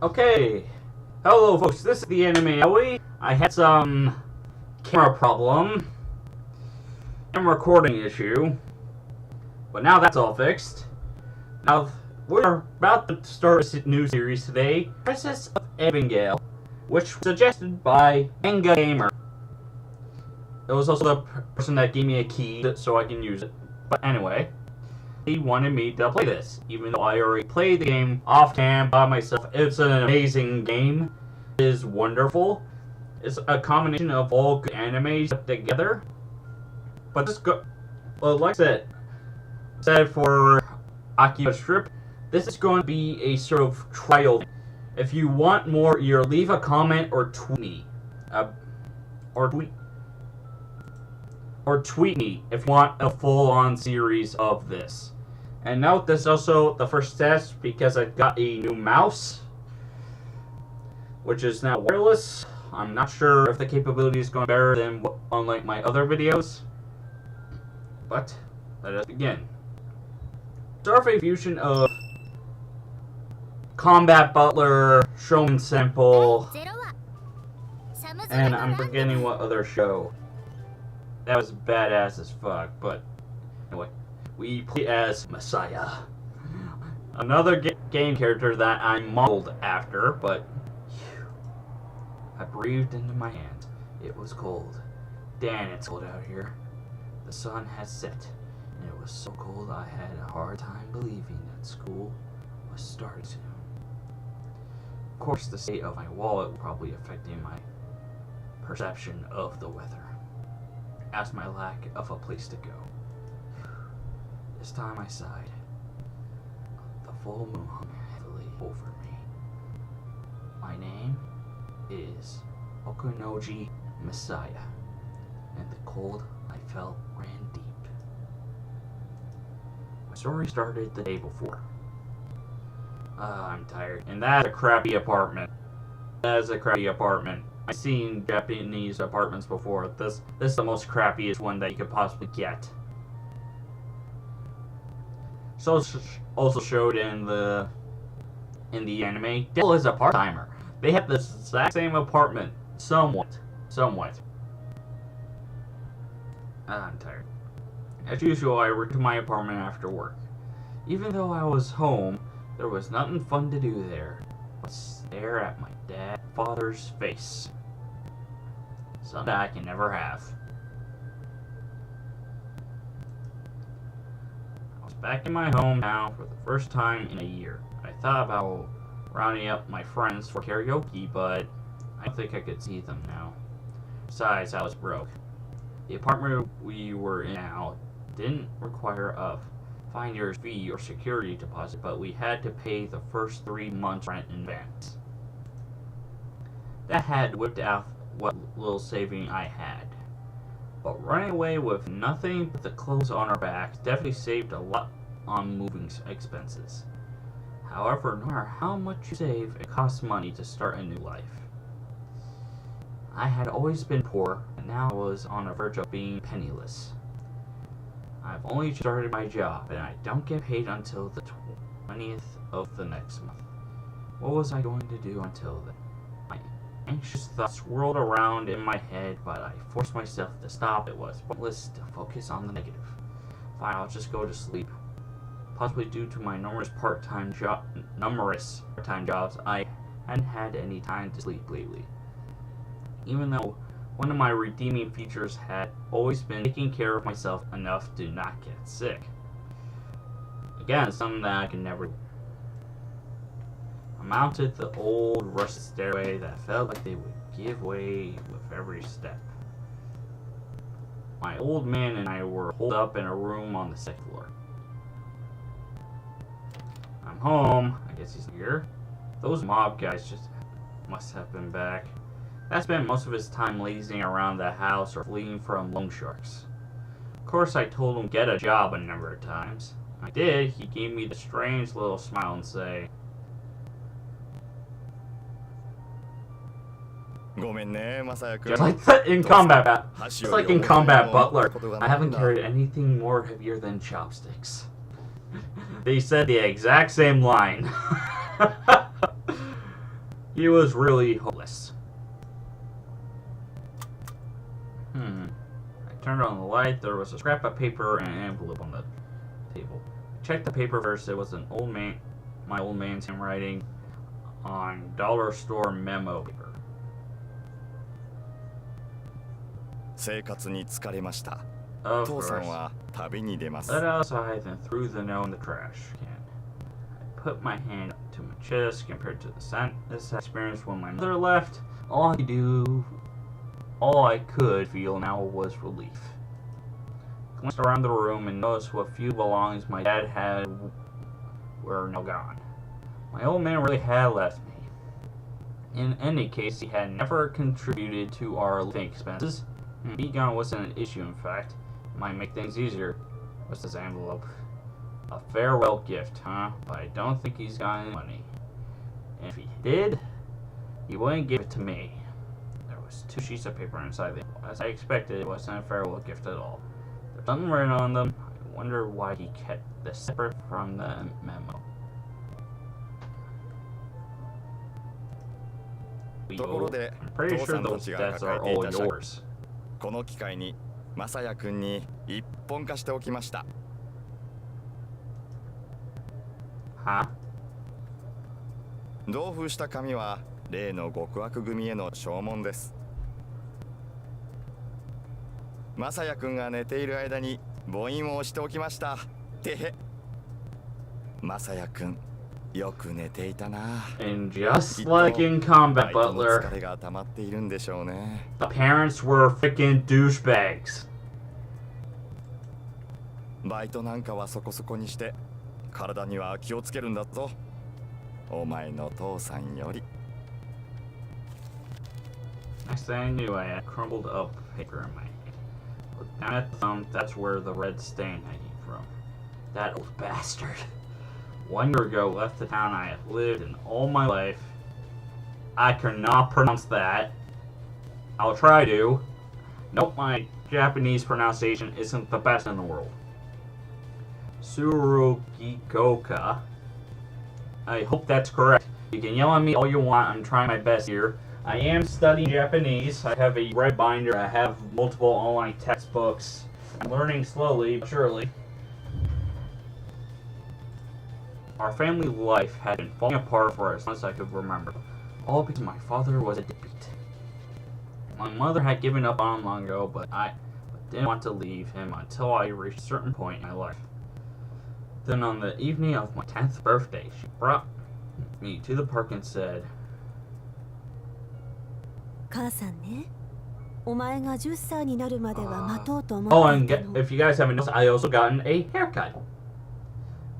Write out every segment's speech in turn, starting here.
Okay, hello folks, this is the Evangile. I had some camera problem and recording issue, but now that's all fixed. Now, we're about to start a new series today, Princess of Evangile, which was suggested by Manga Gamer. It was also the person that gave me a key so I can use it. But anyway, he wanted me to play this, even though I already played the game off-cam by myself. It's an amazing game. It is wonderful. It's a combination of all good animes put together. But this like I said for Akiba Strip, this is going to be a sort of trial. If you want more, either leave a comment or tweet me. Or tweet me if you want a full-on series of this. And note, this is also the first test because I got a new mouse, which is now wireless. I'm not sure if the capability is going to be better than unlike my other videos, but let us begin. Sort of a fusion of Combat Butler, Showman Simple, and I'm forgetting what other show. That was badass as fuck, but anyway, we play as Messiah. Another game character that I modeled after, but I breathed into my hand. It was cold. Damn, it's cold out here. The sun had set, and it was so cold I had a hard time believing that school was starting soon. Of course, the state of my wallet was probably affecting my perception of the weather, as my lack of a place to go. This time I sighed. The full moon hung heavily over me. My name is Okunoji Messiah, and the cold I felt ran deep. My story started the day before. I'm tired. And that's a crappy apartment. That is a crappy apartment. I've seen Japanese apartments before. This is the most crappiest one that you could possibly get. So also showed in the anime, Dell is a part-timer. They have the exact same apartment, somewhat. I'm tired. As usual, I returned to my apartment after work. Even though I was home, there was nothing fun to do there but stare at my father's face. Something I can never have. I was back in my hometown for the first time in a year. I thought about rounding up my friends for karaoke, but I don't think I could see them now. Besides, I was broke. The apartment we were in now didn't require a finder's fee or security deposit, but we had to pay the first 3 months' rent in advance. That had whipped out what little saving I had. But running away with nothing but the clothes on our backs definitely saved a lot on moving expenses. However, no matter how much you save, it costs money to start a new life. I had always been poor, and now I was on the verge of being penniless. I've only started my job, and I don't get paid until the 20th of the next month. What was I going to do until then? My anxious thoughts swirled around in my head, but I forced myself to stop. It was pointless to focus on the negative. Fine, I'll just go to sleep. Possibly due to my numerous part-time jobs, I hadn't had any time to sleep lately. Even though one of my redeeming features had always been taking care of myself enough to not get sick. Again, something that I can never do. I mounted the old rusted stairway that felt like they would give way with every step. My old man and I were holed up in a room on the second floor. I'm home. I guess he's here. Those mob guys just must have been back. I spent most of his time lazing around the house or fleeing from loan sharks. Of course, I told him get a job a number of times. I did. He gave me the strange little smile and say, just like that in combat, just like in Combat Butler, I haven't carried anything more heavier than chopsticks. They said the exact same line. He was really hopeless. I turned on the light. There was a scrap of paper and an envelope on the table. I checked the paper first. It was my old man's handwriting on dollar store memo paper. 生活に疲れました。 Of 父さん course. は旅に出ます。 Let outside and threw the note in the trash can. I put my hand up to my chest compared to this experience when my mother left. All I could feel now was relief. I glanced around the room and noticed what few belongings my dad had were now gone. My old man really had left me. In any case, he had never contributed to our living expenses. Being gone wasn't an issue, in fact. It might make things easier. What's this envelope? A farewell gift, huh? But I don't think he's got any money. And if he did, he wouldn't give it to me. There was 2 sheets of paper inside the envelope. As I expected, it wasn't a farewell gift at all. There's something written on them. I wonder why he kept this separate from the memo. I'm pretty sure those debts are all yours. この機会にマサヤ君に一本化しておきました。 Huh? 同封した紙は例の極悪組への証文です。マサヤ君が寝ている間に母音を押しておきました。てへ。マサヤ君、よく寝ていたな。 And just like in Combat Butler, 疲れが溜まっているんでしょうね。 the parents were freaking douchebags. バイトなんかはそこそこにして体には気をつけるんだぞ。お前の父さんより。 Next thing I knew, I had crumbled up paper in my hand. Looked down at the thumb, that's where the red stain I came from. That old bastard. 1 year ago, left the town I have lived in all my life. I cannot pronounce that. I'll try to. Nope, my Japanese pronunciation isn't the best in the world. Surugikoka. I hope that's correct. You can yell at me all you want. I'm trying my best here. I am studying Japanese. I have a red binder. I have multiple online textbooks. I'm learning slowly but surely. Our family life had been falling apart for as long as I could remember. All because my father was a deadbeat. My mother had given up on him long ago, but I didn't want to leave him until I reached a certain point in my life. Then on the evening of my 10th birthday, she brought me to the park and said, 母さんね、お前が10歳になるまでは待とうと思 Oh, っ and ていたの。 if you guys haven't noticed, I also gotten a haircut.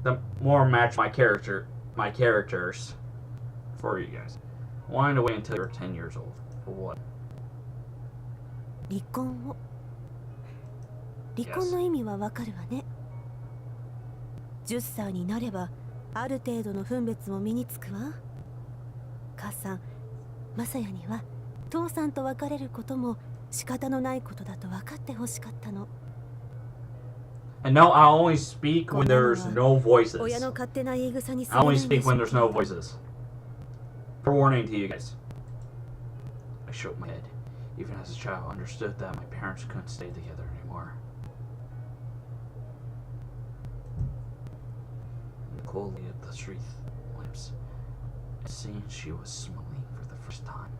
The more match my characters for you guys. I wanted to wait until you're 10 years old. For what? 離婚の意味はわかるわね。10歳になればある程度の分別も身につくわ。母さん、マサヤには父さんと別れることも仕方のないことだと分かってほしかったの。 And no, I only speak when there's no voices. 親の勝手な言い草に I only 過ぎないんで speak しょ when there's no voices. For warning to you guys. I shook my head. Even as a child, I understood that my parents couldn't stay together anymore. In the cold light of the street lamps, it seemed she was smiling for the first time.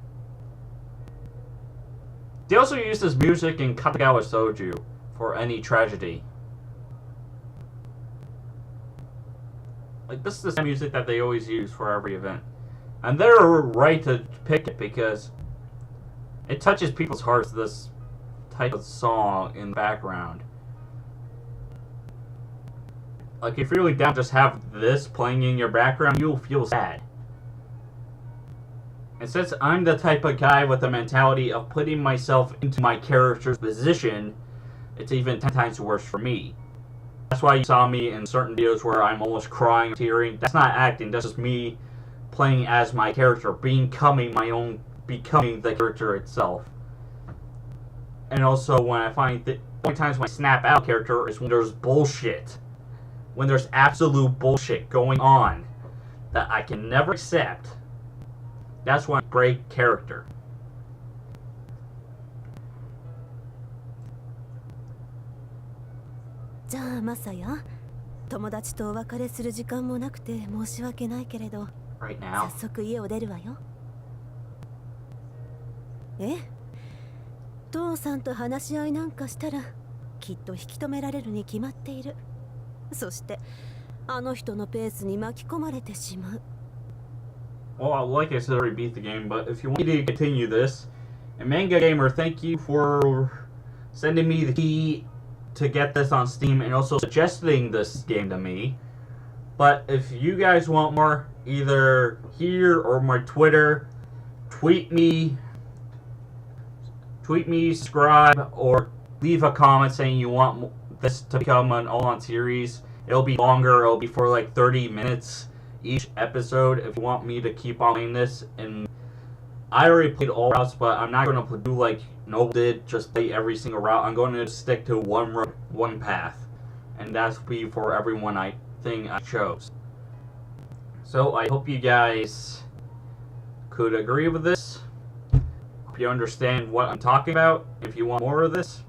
They also used this music in Katagawa Soju for any tragedy. Like, this is the same music that they always use for every event. And they're right to pick it because it touches people's hearts, this type of song in the background. Like, if you're really down, just have this playing in your background, you'll feel sad. And since I'm the type of guy with the mentality of putting myself into my character's position, it's even 10 times worse for me. That's why you saw me in certain videos where I'm almost crying, tearing. That's not acting, that's just me playing as my character, becoming the character itself. And also when I find the only times when I snap out character is when there's bullshit. When there's absolute bullshit going on that I can never accept. That's why I break character.じゃあマサヤ、友達とお別れする時間もなくて申し訳ないけれど、 Right now. 早速家を出るわよ。え？父さんと話し合いなんかしたらきっと引き止められるに決まっている。そしてあの人のペースに巻き込まれてしまう。 Well, like I said, I already beat the game, but if you want me to continue this, and Manga Gamer, thank you for sending me the key to get this on Steam and also suggesting this game to me. But if you guys want more, either here or my Twitter, tweet me, subscribe, or leave a comment saying you want this to become an all-on series. It'll be longer. It'll be for like 30 minutes each episode if you want me to keep on playing this. And I already played all routes, but I'm not going to do like Noble did, just play every single route. I'm going to stick to one path, and that's be for everyone I chose. So I hope you guys could agree with this. Hope you understand what I'm talking about if you want more of this,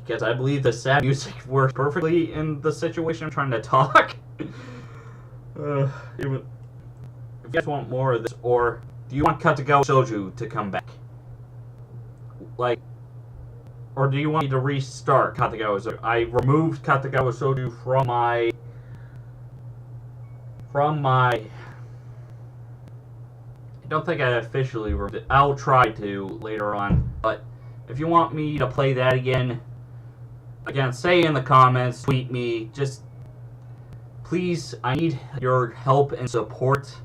because I believe the sad music works perfectly in the situation I'm trying to talk. If you guys want more of this, or do you want Katagawa Shouju to come back? Like, or do you want me to restart Katagawa Shouju? I removed Katagawa Shouju from my. I don't think I officially removed it. I'll try to later on, but if you want me to play that again, say in the comments, tweet me, just please, I need your help and support.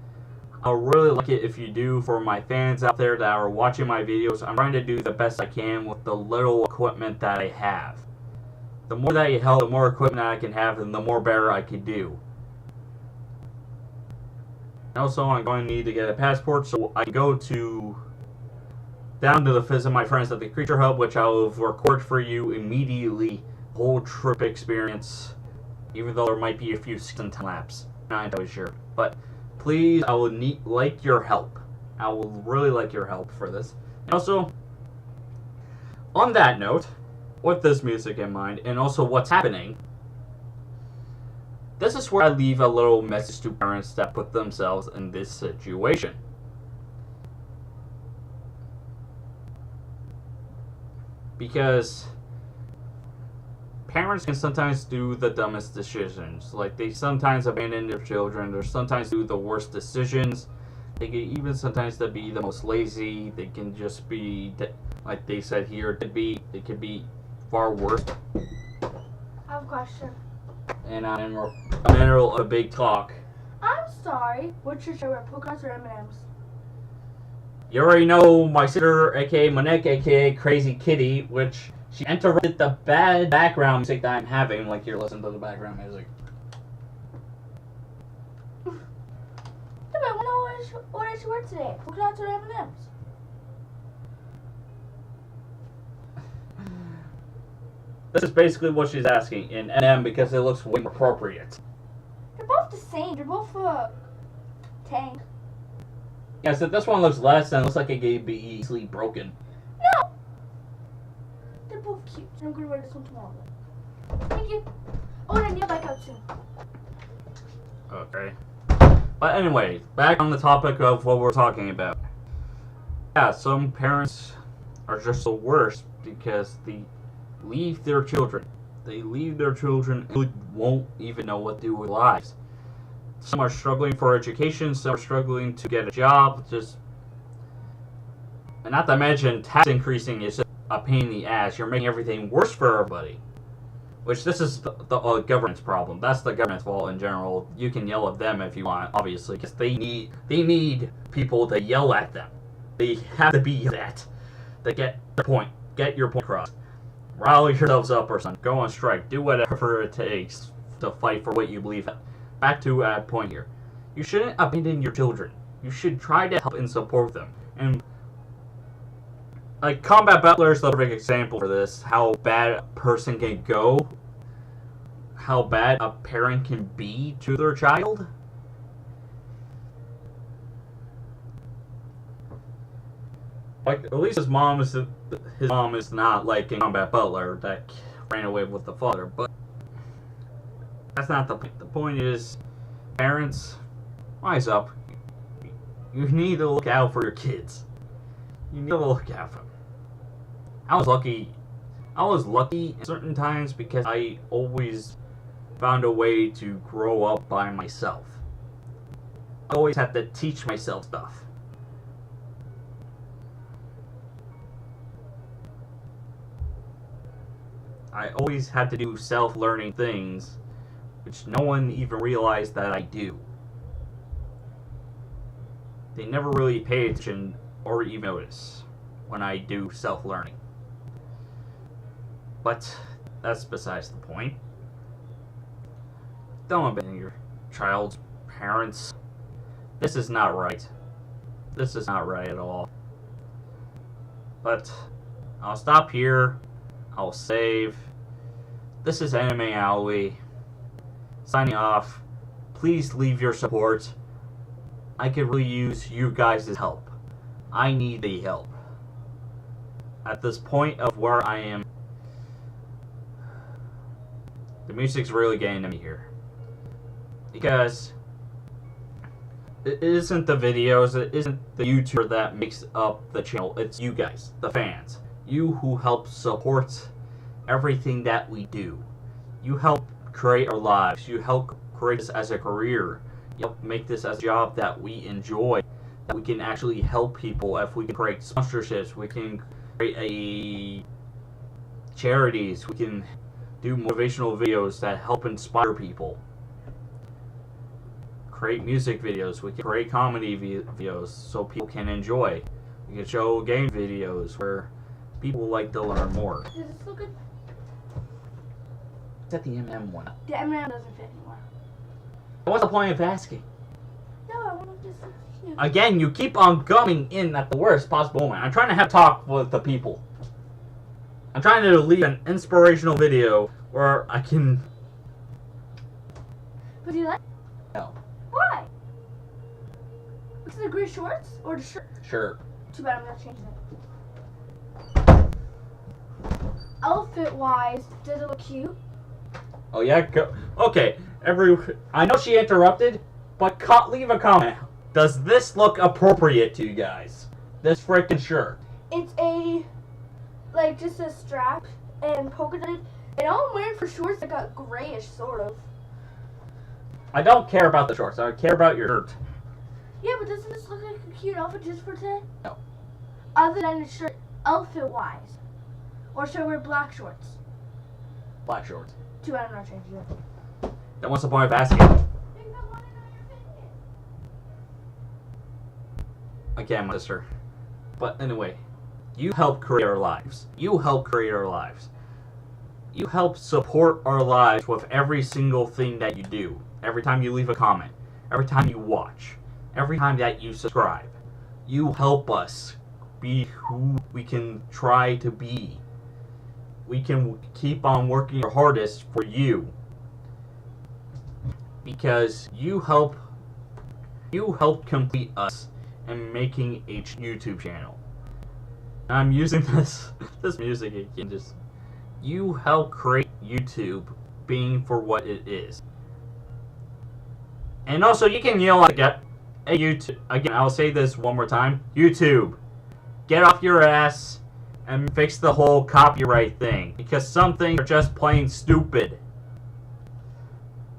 I'll really like it if you do. For my fans out there that are watching my videos, I'm trying to do the best I can with the little equipment that I have. The more that you help, the more equipment I can have, and the more better I can do. Also, I'm going to need to get a passport so I can go down to visit my friends at the Creature Hub, which I'll record for you immediately. Whole trip experience, even though there might be a few time lapse. Not entirely sure, but please, I will like your help. I will really like your help for this. And also, on that note, with this music in mind, and also what's happening, this is where I leave a little message to parents that put themselves in this situation. Because parents can sometimes do the dumbest decisions. Like, they sometimes abandon their children, or sometimes do the worst decisions. They can even sometimes be the most lazy. They can just be, like they said here, it could be far worse. I have a question. And I'm in the middle of a big talk. I'm sorry. What's your favorite, polka dots or M&M's? You already know my sister, aka Monek, aka Crazy Kitty, which she interrupted the bad background music that I'm having. Like, here, listen to the background music. Yeah, but I want to know what did you wear today? Polka dots or M&M's? This is basically what she's asking in M because it looks way more appropriate. They're both the same. They're both tank. Yeah, so this one looks less and looks like it could be easily broken. No! They're both cute. I'm going to wear this one tomorrow. Thank you. Oh, and I need a bike out soon. Okay. But anyway, back on the topic of what we're talking about. Yeah, some parents are just the worst because they leave their children. They leave their children who won't even know what to do with lives. Some are struggling for education, some are struggling to get a job, and not to mention tax increasing is just a pain in the ass. You're making everything worse for everybody. Which this is the government's problem. That's the government's fault in general. You can yell at them if you want, obviously, because they need people to yell at them. They have to be yelled at to get their point. Get your point across. Rally yourselves up or something. Go on strike. Do whatever it takes to fight for what you believe in. Back to a point here. You shouldn't abandon your children. You should try to help and support them. And like Combat Butler is the perfect example for this. How bad a person can go. How bad a parent can be to their child. Like, at least his mom is not like a combat butler that ran away with the father, but that's not the point. The point is, parents, wise up. You need to look out for your kids. You need to look out for them. I was lucky in certain times because I always found a way to grow up by myself. I always had to teach myself stuff. I always had to do self-learning things, which no one even realized that I do. They never really pay attention or even notice when I do self-learning. But that's besides the point. Don't abandon your child's parents. This is not right. This is not right at all. But I'll stop here. I'll save. This is Anime Alley. Signing off. Please leave your support. I could really use you guys' help. I need the help. At this point of where I am, the music's really getting to me here. Because it isn't the videos, it isn't the YouTuber that makes up the channel, it's you guys, the fans. You who help support everything that we do. You help create our lives. You help create this as a career. You help make this as a job that we enjoy. That we can actually help people. If we can create sponsorships, we can create charities. We can do motivational videos that help inspire people. Create music videos. We can create comedy videos so people can enjoy. We can show game videos where people like to learn more. Does this look good? Is that the MM one? The M&M doesn't fit anymore. What's the point of asking? No, I want this to cute. Again, you keep on coming in at the worst possible moment. I'm trying to have talk with the people. I'm trying to leave an inspirational video where I can... But do you like? No. Why? Because of the gray shorts or the shirt? Sure. Too bad I'm not changing it. Outfit wise, does it look cute? Oh yeah? Go. Okay. I know she interrupted, but leave a comment. Does this look appropriate to you guys? This freaking shirt. It's a, like, just a strap and polka dotted. And all I'm wearing for shorts that got grayish, sort of. I don't care about the shorts. I care about your shirt. Yeah, but doesn't this look like a cute outfit just for today? No. Other than the shirt, outfit-wise. Or should I wear black shorts? Black shorts. Too bad I'm not changing it. Then what's the point of asking? Again, my sister. But anyway, you help create our lives. You help create our lives. You help support our lives with every single thing that you do. Every time you leave a comment. Every time you watch. Every time that you subscribe. You help us be who we can try to be. We can keep on working our hardest for you. Because you help complete us in making a YouTube channel. I'm using this music again. Just you help create YouTube being for what it is. And also you can yell at hey YouTube again. I'll say this one more time. YouTube, get off your ass and fix the whole copyright thing because some things are just plain stupid.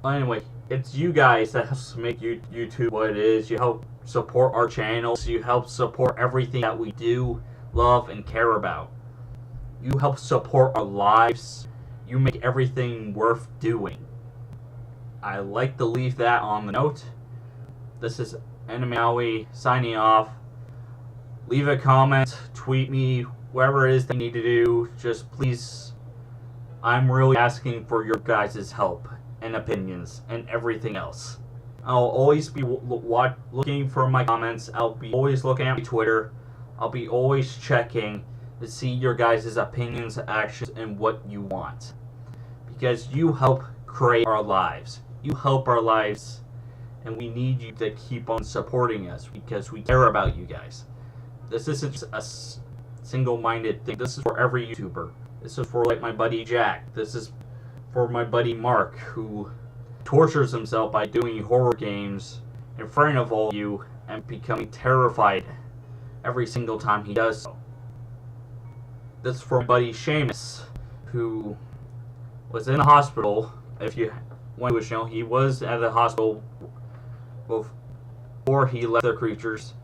Anyway. It's you guys that helps make YouTube what it is. You help support our channels. You help support everything that we do, love, and care about. You help support our lives. You make everything worth doing. I like to leave that on the note. This is Anime Alley signing off. Leave a comment, tweet me, whatever it is they need to do. Just please, I'm really asking for your guys' help and opinions and everything else. I'll always be looking for my comments. I'll be always looking at my Twitter. I'll be always checking to see your guys' opinions, actions, and what you want. Because you help create our lives. You help our lives, and we need you to keep on supporting us because we care about you guys. This isn't single-minded thing. This is for every YouTuber. This is for like my buddy Jack. This is for my buddy Mark, who tortures himself by doing horror games in front of all of you and becoming terrified every single time he does so. This is for my buddy Seamus, who was in the hospital. If you want to know, he was at the hospital before he left the creatures,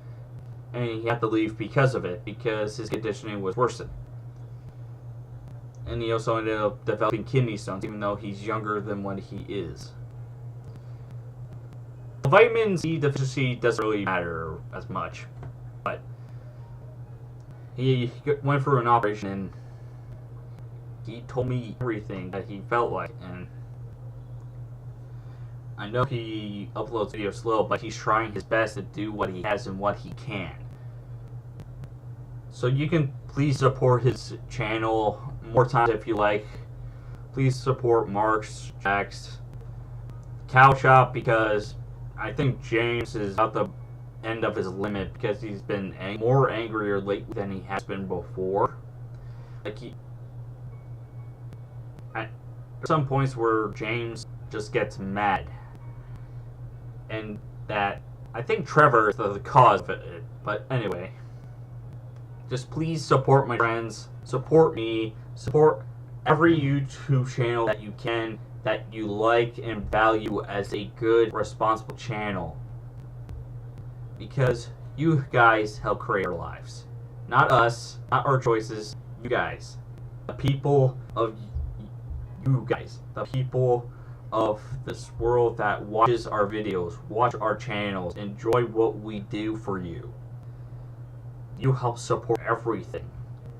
and he had to leave because of it, because his conditioning was worsened. And he also ended up developing kidney stones, even though he's younger than what he is. The vitamin C deficiency doesn't really matter as much, but he went through an operation and he told me everything that he felt like, and I know he uploads videos slow, but he's trying his best to do what he has and what he can. So you can please support his channel more times if you like. Please support Mark's, Jack's, Cow Shop, because I think James is at the end of his limit because he's been more angrier lately than he has been before. Like at some points where James just gets mad, and that I think Trevor is the cause of it. But anyway, just please support my friends, support me, support every YouTube channel that you can, that you like and value as a good, responsible channel. Because you guys help create our lives. Not us, not our choices, you guys. The people of you guys. The people of this world that watches our videos, watch our channels, enjoy what we do for you. You help support everything.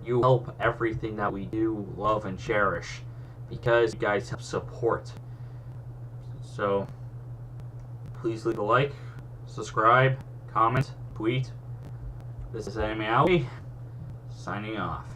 You help everything that we do, love, and cherish, because you guys help support. So, please leave a like, subscribe, comment, tweet. This is Evangile, signing off.